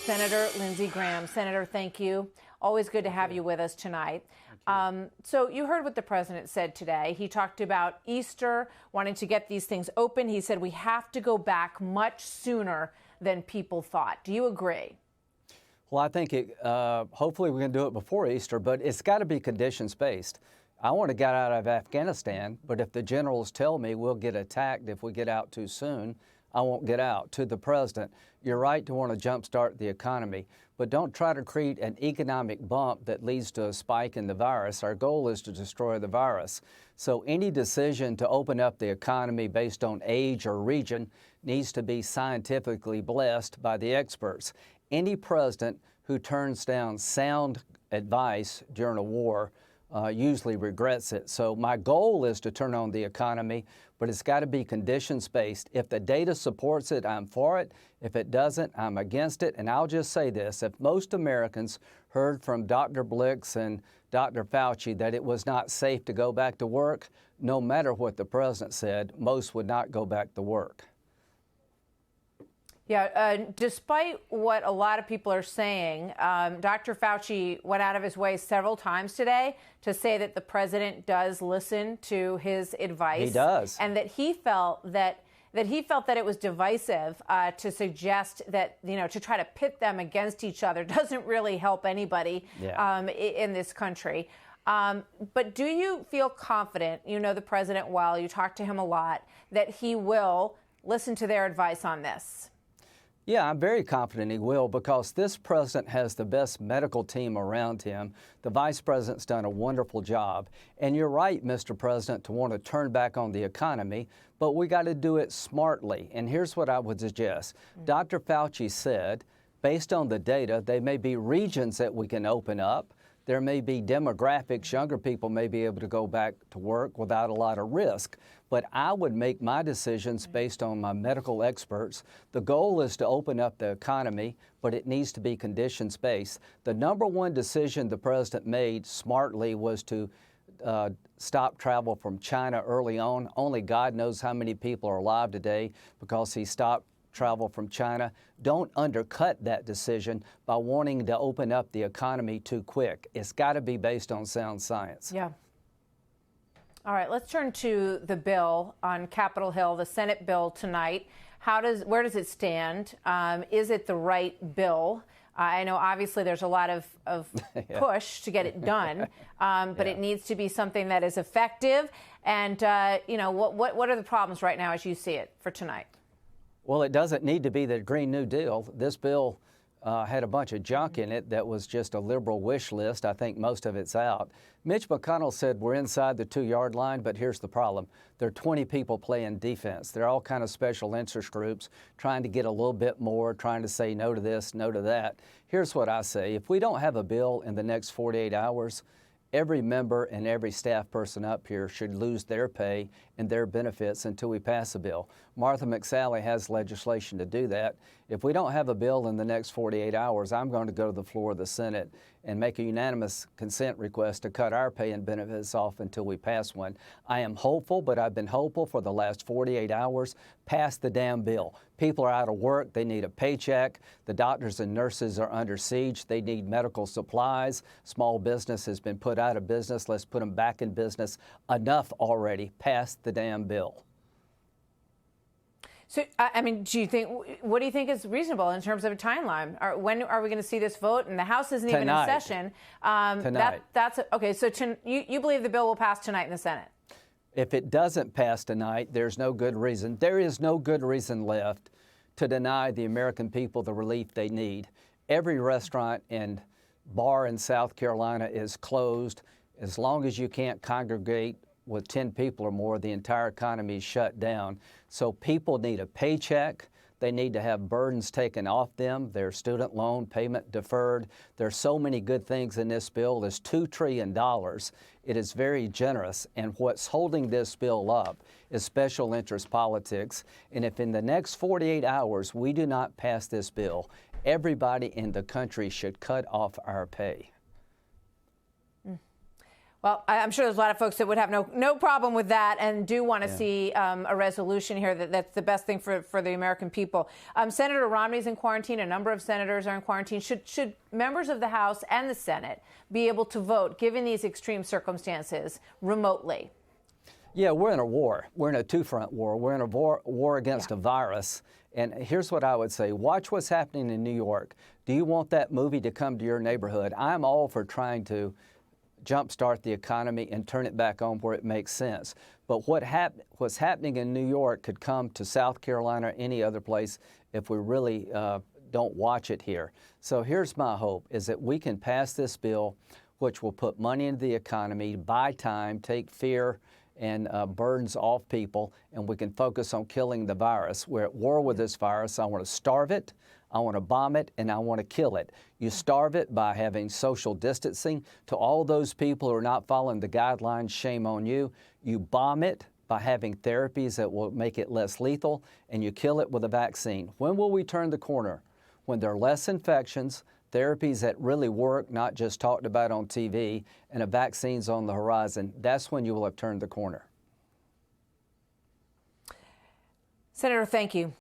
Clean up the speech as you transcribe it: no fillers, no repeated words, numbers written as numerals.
Senator Lindsey Graham. Senator, thank you. Always good to have you with us tonight. So you heard what the president said today. He talked about Easter, wanting to get these things open. He said we have to go back much sooner than people thought. Do you agree? Well, I think hopefully we can do it before Easter, but it's got to be conditions-based. I want to get out of Afghanistan, but if the generals tell me we'll get attacked if we get out too soon, I won't get out. To the president, you're right to want to jumpstart the economy, but don't try to create an economic bump that leads to a spike in the virus. Our goal is to destroy the virus. So any decision to open up the economy based on age or region needs to be scientifically blessed by the experts. Any president who turns down sound advice during a war usually regrets it. So my goal is to turn on the economy, but it's got to be conditions-based. If the data supports it, I'm for it. If it doesn't, I'm against it. And I'll just say this, if most Americans heard from Dr. Blix and Dr. Fauci that it was not safe to go back to work, no matter what the president said, most would not go back to work. Yeah, despite what a lot of people are saying, Dr. Fauci went out of his way several times today to say that the president does listen to his advice. He does. And that he felt that it was divisive to suggest that, to try to pit them against each other doesn't really help anybody in this country. But do you feel confident, you know the president well, you talk to him a lot, that he will listen to their advice on this? Yeah, I'm very confident he will, because this president has the best medical team around him. The vice president's done a wonderful job. And you're right, Mr. President, to want to turn back on the economy, but we got to do it smartly. And here's what I would suggest. Dr. Fauci said, based on the data, there may be regions that we can open up. There may be demographics, younger people may be able to go back to work without a lot of risk. But I would make my decisions based on my medical experts. The goal is to open up the economy, but it needs to be conditions-based. The number one decision the president made smartly was to stop travel from China early on. Only God knows how many people are alive today because he stopped travel from China. Don't undercut that decision by wanting to open up the economy too quick. It's got to be based on sound science. Yeah. All right, let's turn to the bill on Capitol Hill, the Senate bill tonight. Where does it stand? Is it the right bill? I know obviously there's a lot of push to get it done, but it needs to be something that is effective. And what are the problems right now as you see it for tonight? Well, it doesn't need to be the Green New Deal. This bill had a bunch of junk in it that was just a liberal wish list. I think most of it's out. Mitch McConnell said we're inside the 2-yard line, but here's the problem. There are 20 people playing defense. They're all kind of special interest groups trying to get a little bit more, trying to say no to this, no to that. Here's what I say. If we don't have a bill in the next 48 hours, every member and every staff person up here should lose their pay and their benefits until we pass a bill. Martha McSally has legislation to do that. If we don't have a bill in the next 48 hours, I'm going to go to the floor of the Senate and make a unanimous consent request to cut our pay and benefits off until we pass one. I am hopeful, but I've been hopeful for the last 48 hours. Pass the damn bill. People are out of work. They need a paycheck. The doctors and nurses are under siege. They need medical supplies. Small business has been put out of business. Let's put them back in business. Enough already. Pass the damn bill. So, I mean, what do you think is reasonable in terms of a timeline? When are we going to see this vote? And the House isn't even in session. Tonight. Okay, so you believe the bill will pass tonight in the Senate? If it doesn't pass tonight, there's no good reason. There is no good reason left to deny the American people the relief they need. Every restaurant and bar in South Carolina is closed. As long as you can't congregate with 10 people or more, the entire economy is shut down. So people need a paycheck. They need to have burdens taken off them, their student loan payment deferred. There's so many good things in this bill. There's $2 trillion. It is very generous. And what's holding this bill up is special interest politics. And if in the next 48 hours we do not pass this bill, everybody in the country should cut off our pay. Well, I'm sure there's a lot of folks that would have no problem with that and do want to see a resolution here that's the best thing for the American people. Senator Romney's in quarantine. A number of senators are in quarantine. Should members of the House and the Senate be able to vote, given these extreme circumstances, remotely? Yeah, we're in a war. We're in a two-front war. We're in a war against a virus. And here's what I would say. Watch what's happening in New York. Do you want that movie to come to your neighborhood? I'm all for trying to jumpstart the economy and turn it back on where it makes sense. But what's happening in New York could come to South Carolina or any other place if we really don't watch it here. So here's my hope, is that we can pass this bill, which will put money into the economy, buy time, take fear and burdens off people, and we can focus on killing the virus. We're at war with this virus. I want to starve it, I want to bomb it, and I want to kill it. You starve it by having social distancing. To all those people who are not following the guidelines, shame on you. You bomb it by having therapies that will make it less lethal, and you kill it with a vaccine. When will we turn the corner? When there are less infections, therapies that really work, not just talked about on TV, and a vaccine's on the horizon. That's when you will have turned the corner. Senator, thank you.